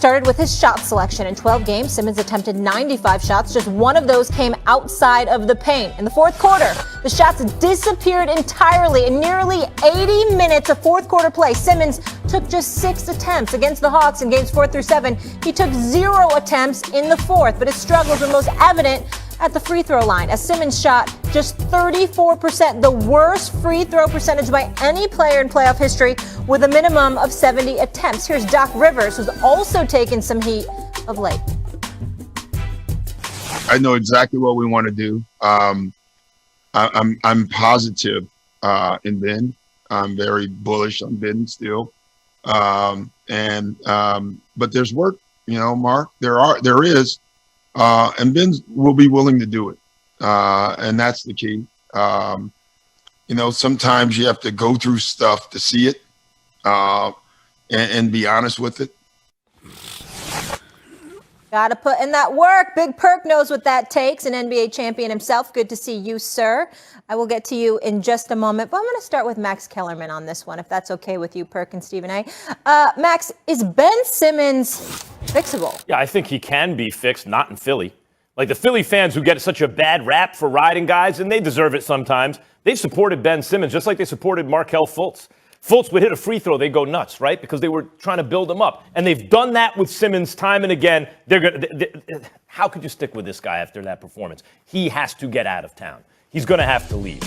started with his shot selection. In 12 games, Simmons attempted 95 shots. Just one of those came outside of the paint. In the fourth quarter, the shots disappeared entirely. In nearly 80 minutes of fourth quarter play, Simmons took just 6 attempts. Against the Hawks in games 4 through 7, he took 0 attempts in the fourth, but his struggles were most evident at the free throw line, as Simmons shot just 34%, the worst free throw percentage by any player in playoff history, with a minimum of 70 attempts. Here's Doc Rivers, who's also taken some heat of late. I know exactly what we want to do. I'm positive in Ben. I'm very bullish on Ben still. But there's work, Mark. There is. And Ben will be willing to do it. And that's the key. Sometimes you have to go through stuff to see it and be honest with it. Got to put in that work. Big Perk knows what that takes. An NBA champion himself. Good to see you, sir. I will get to you in just a moment, but I'm going to start with Max Kellerman on this one, if that's okay with you, Perk and Stephen A. Max, is Ben Simmons fixable? Yeah, I think he can be fixed, not in Philly. Like the Philly fans who get such a bad rap for riding guys, and they deserve it sometimes, they've supported Ben Simmons just like they supported Markelle Fultz. Fultz would hit a free throw, they go nuts, right? Because they were trying to build him up. And they've done that with Simmons time and again. How could you stick with this guy after that performance? He has to get out of town. He's going to have to leave.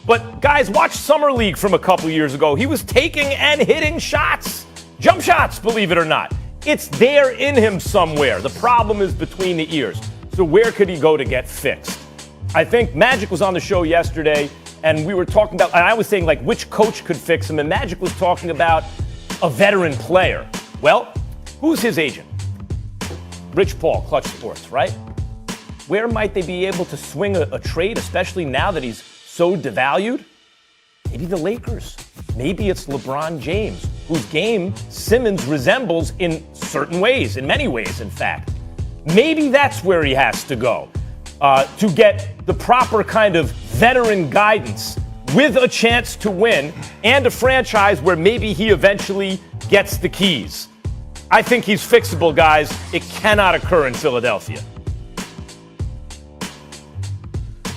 But guys, watch Summer League from a couple years ago. He was taking and hitting shots. Jump shots, believe it or not. It's there in him somewhere. The problem is between the ears. So where could he go to get fixed? I think Magic was on the show yesterday, and we were talking about, and I was saying, which coach could fix him, and Magic was talking about a veteran player. Well, who's his agent? Rich Paul, Clutch Sports, right? Where might they be able to swing a trade, especially now that he's so devalued? Maybe the Lakers. Maybe it's LeBron James, whose game Simmons resembles in certain ways, in many ways, in fact. Maybe that's where he has to go to get the proper kind of veteran guidance with a chance to win and a franchise where maybe he eventually gets the keys. I think he's fixable, guys. It cannot occur in Philadelphia.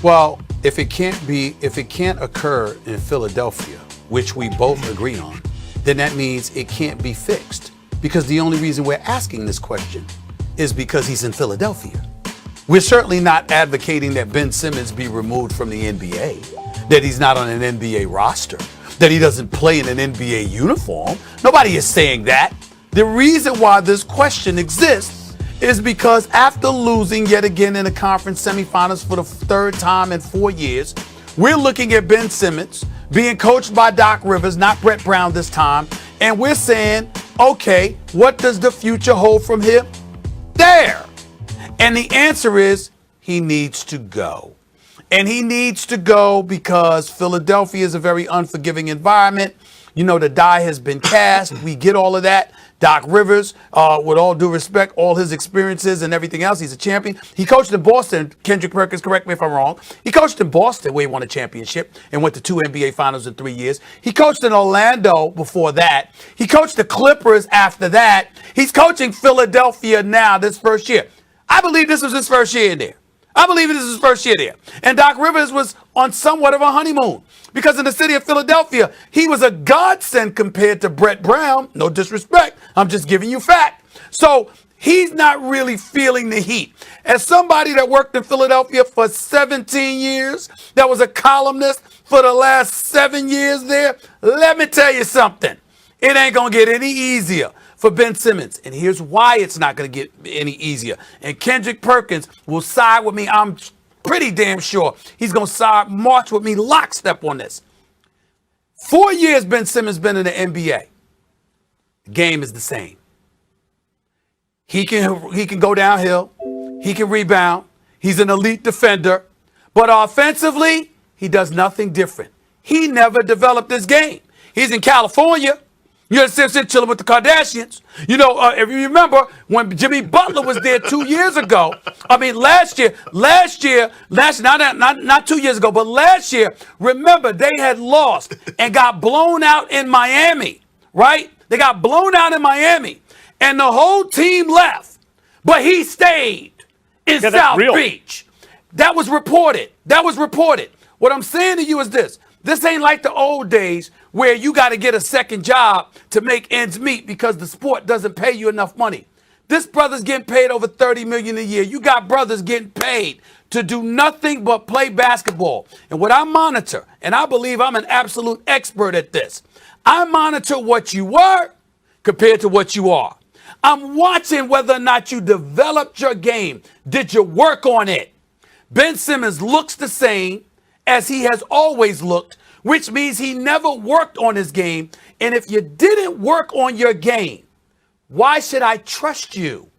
Well, if it can't occur in Philadelphia, which we both agree on, then that means it can't be fixed. Because the only reason we're asking this question is because he's in Philadelphia. We're certainly not advocating that Ben Simmons be removed from the NBA, that he's not on an NBA roster, that he doesn't play in an NBA uniform. Nobody is saying that. The reason why this question exists is because after losing yet again in the conference semifinals for the third time in 4 years, we're looking at Ben Simmons being coached by Doc Rivers, not Brett Brown this time, and we're saying, okay, what does the future hold from him? There. And the answer is he needs to go. And he needs to go because Philadelphia is a very unforgiving environment. The die has been cast. We get all of that. Doc Rivers, with all due respect, all his experiences and everything else, he's a champion. He coached in Boston. Kendrick Perkins, correct me if I'm wrong. He coached in Boston where he won a championship and went to 2 NBA finals in 3 years. He coached in Orlando before that. He coached the Clippers after that. He's coaching Philadelphia now this first year. I believe this was his first year in there. And Doc Rivers was on somewhat of a honeymoon because in the city of Philadelphia, he was a godsend compared to Brett Brown. No disrespect. I'm just giving you fact. So he's not really feeling the heat. As somebody that worked in Philadelphia for 17 years, that was a columnist for the last 7 years there, let me tell you something. It ain't going to get any easier for Ben Simmons. And here's why it's not going to get any easier. And Kendrick Perkins will side with me. I'm pretty damn sure he's going to march with me lockstep on this. 4 years Ben Simmons been in the NBA. The game is the same. He can go downhill. He can rebound. He's an elite defender. But offensively, he does nothing different. He never developed this game. He's in California. You understand? Chilling with the Kardashians. If you remember when Jimmy Butler was there 2 years ago. Last year, not 2 years ago, but last year, remember they had lost and got blown out in Miami, right? They got blown out in Miami. and the whole team left, but he stayed in South Beach. That was reported. What I'm saying to you is this. This ain't like the old days where you got to get a second job to make ends meet because the sport doesn't pay you enough money. This brother's getting paid over $30 million a year. You got brothers getting paid to do nothing but play basketball. And what I monitor, and I believe I'm an absolute expert at this, I monitor what you were compared to what you are. I'm watching whether or not you developed your game. Did you work on it? Ben Simmons looks the same as he has always looked, which means he never worked on his game. And if you didn't work on your game, why should I trust you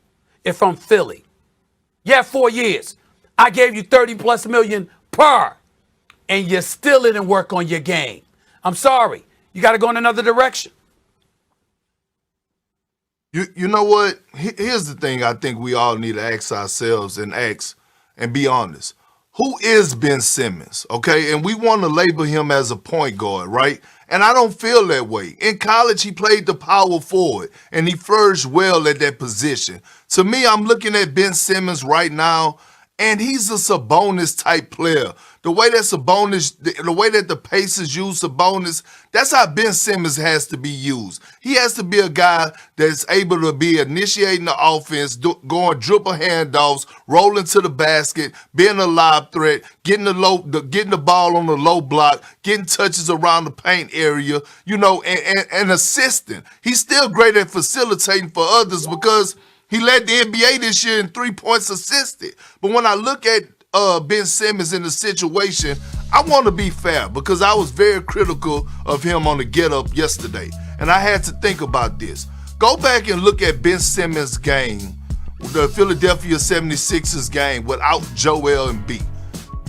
if I'm Philly? Yeah, 4 years. I gave you 30+ million per, and you still didn't work on your game. I'm sorry. You got to go in another direction. You know what? Here's the thing I think we all need to ask ourselves and be honest. Who is Ben Simmons? Okay, and we want to label him as a point guard, right? And I don't feel that way. In college, he played the power forward, and he flourished well at that position. To me, I'm looking at Ben Simmons right now, and he's a Sabonis type player. The way that the way that the Pacers use Sabonis, that's how Ben Simmons has to be used. He has to be a guy that's able to be initiating the offense, going dribble handoffs, rolling to the basket, being a lob threat, getting the ball on the low block, getting touches around the paint area, and assisting. He's still great at facilitating for others because he led the NBA this year in 3 points assisted. But when I look at Ben Simmons in the situation, I want to be fair because I was very critical of him on the get-up yesterday. And I had to think about this. Go back and look at Ben Simmons' game, the Philadelphia 76ers game without Joel Embiid.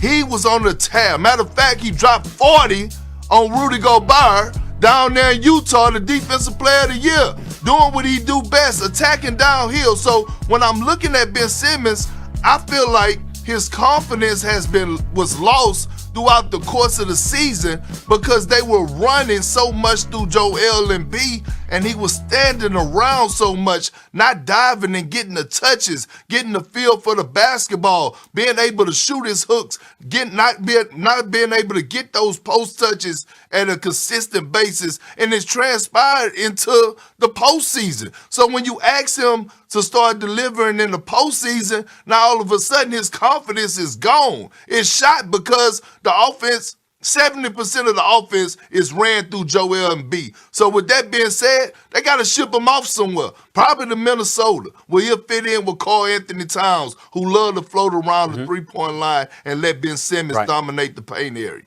He was on the tear. Matter of fact, he dropped 40 on Rudy Gobert down there in Utah, the defensive player of the year, doing what he do best, attacking downhill. So when I'm looking at Ben Simmons, I feel like his confidence was lost throughout the course of the season because they were running so much through Joel Embiid, and he was standing around so much, not diving and getting the touches, getting the feel for the basketball, being able to shoot his hooks, not being able to get those post touches at a consistent basis, and it's transpired into the postseason. So when you ask him to start delivering in the postseason, now all of a sudden his confidence is gone. It's shot because the offense, 70% of the offense is ran through Joel Embiid. So with that being said, they got to ship him off somewhere, probably to Minnesota, where he'll fit in with Karl Anthony Towns, who love to float around the three-point line and let Ben Simmons dominate the paint area.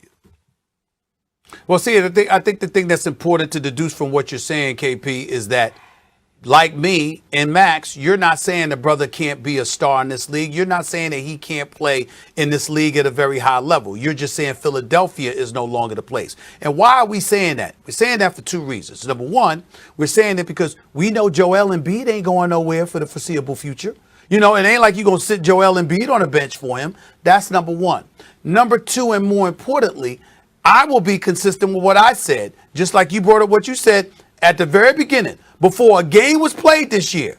Well, see, I think the thing that's important to deduce from what you're saying, KP, is that, like me and Max, you're not saying the brother can't be a star in this league. You're not saying that he can't play in this league at a very high level. You're just saying Philadelphia is no longer the place. And why are we saying that? We're saying that for two reasons. Number one, we're saying it because we know Joel Embiid ain't going nowhere for the foreseeable future. It ain't like you're going to sit Joel Embiid on a bench for him. That's number one. Number two, and more importantly, I will be consistent with what I said, just like you brought up what you said at the very beginning. Before a game was played this year,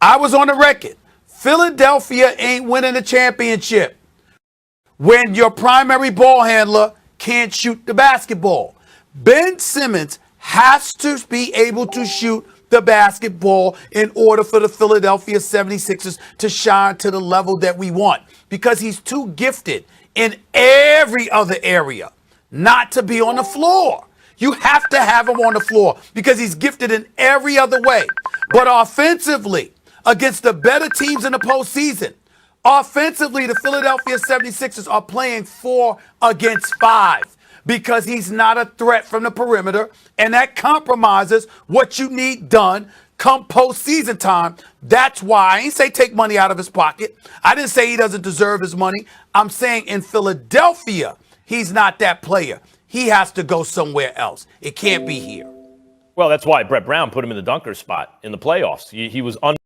I was on the record. Philadelphia ain't winning a championship when your primary ball handler can't shoot the basketball. Ben Simmons has to be able to shoot the basketball in order for the Philadelphia 76ers to shine to the level that we want, because he's too gifted in every other area not to be on the floor. You have to have him on the floor because he's gifted in every other way. But offensively, against the better teams in the postseason, offensively, the Philadelphia 76ers are playing 4 against 5 because he's not a threat from the perimeter, and that compromises what you need done come postseason time. That's why I ain't say take money out of his pocket. I didn't say he doesn't deserve his money. I'm saying in Philadelphia, he's not that player. He has to go somewhere else. It can't be here. Well, that's why Brett Brown put him in the dunker spot in the playoffs. He was